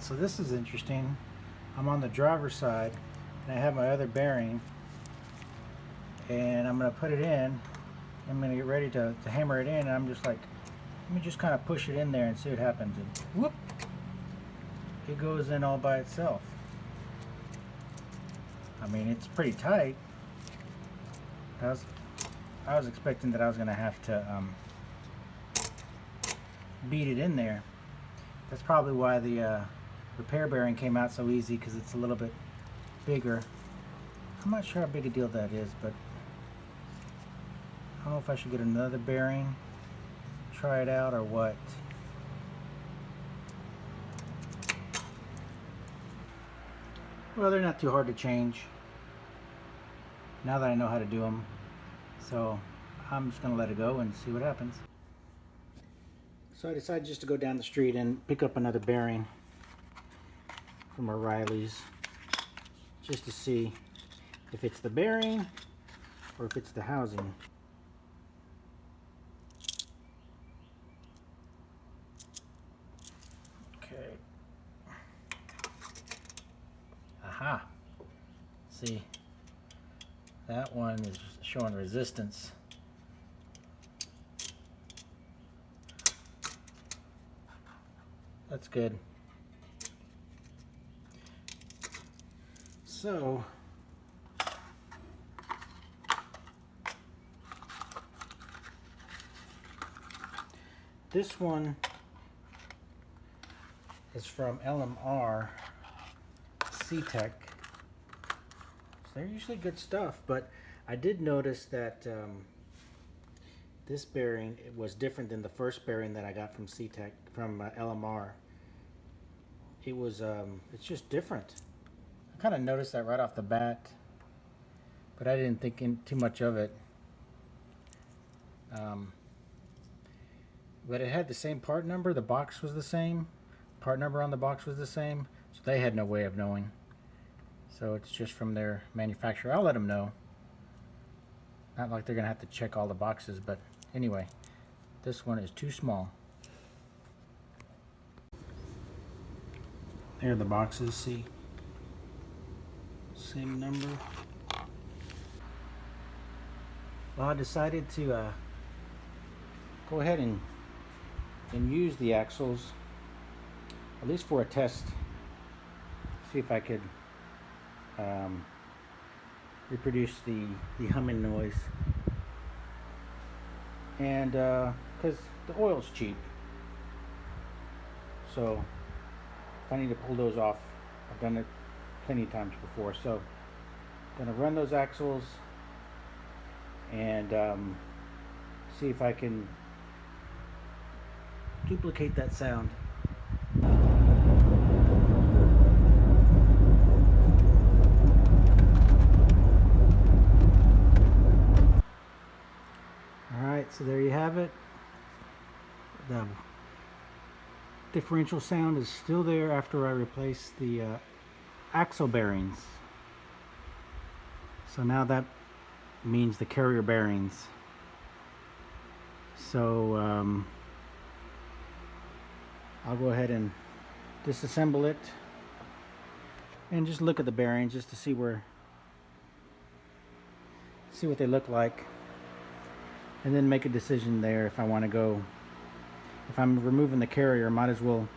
So this is interesting. I'm on the driver's side and I have my other bearing and I'm going to put it in. I'm going to get ready to hammer it in, and I'm just like, let me just kind of push it in there and see what happens, and whoop, it goes in all by itself. I mean, it's pretty tight. I was expecting that I was going to have to beat it in there. That's probably why the repair bearing came out so easy, because it's a little bit bigger. I'm not sure how big a deal that is, but I don't know if I should get another bearing, try it out, or what. Well, they're not too hard to change now that I know how to do them, so I'm just going to let it go and see what happens. So I decided just to go down the street and pick up another bearing from O'Reilly's, just to see if it's the bearing or if it's the housing. Okay. Aha. See, that one is showing resistance. That's good. So this one is from LMR C-Tech. So they're usually good stuff, but I did notice that this bearing, it was different than the first bearing that I got from C-Tech, from LMR. It was, it's just different. I kind of noticed that right off the bat, but I didn't think too much of it. But it had the same part number, the box was the same, part number on the box was the same, so they had no way of knowing. So it's just from their manufacturer. I'll let them know. Not like they're gonna have to check all the boxes, but anyway, this one is too small. There are the boxes, see? Same number. Well, I decided to go ahead and use the axles, at least for a test. See if I could reproduce the humming noise. And because the oil's cheap, so if I need to pull those off, I've done it plenty of times before. So I'm gonna run those axles and see if I can duplicate that sound. Alright, so there you have it. The differential sound is still there after I replace the axle bearings. So now that means the carrier bearings. So I'll go ahead and disassemble it and just look at the bearings just to see what they look like, and then make a decision there if I want to go. If I'm removing the carrier, might as well,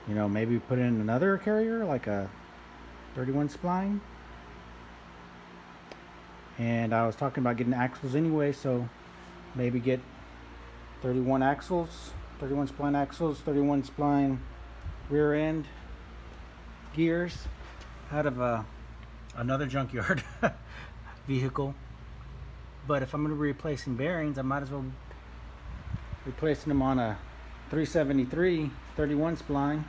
you know, maybe put in another carrier like a 31 spline. And I was talking about getting axles anyway, so maybe get 31 axles, 31 spline axles, 31 spline rear end gears out of another junkyard vehicle. But if I'm going to be replacing bearings, I might as well replacing them on a 373 31 spline,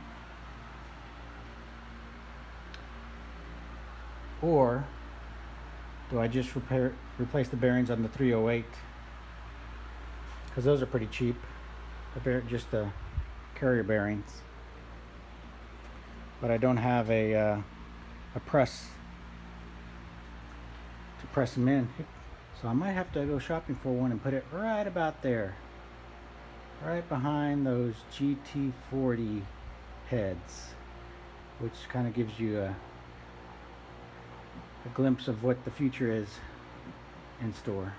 or do I just replace the bearings on the 308, because those are pretty cheap, just the carrier bearings. But I don't have a press to press them in, so I might have to go shopping for one and put it right about there, right behind those GT40 heads, which kind of gives you a glimpse of what the future is in store.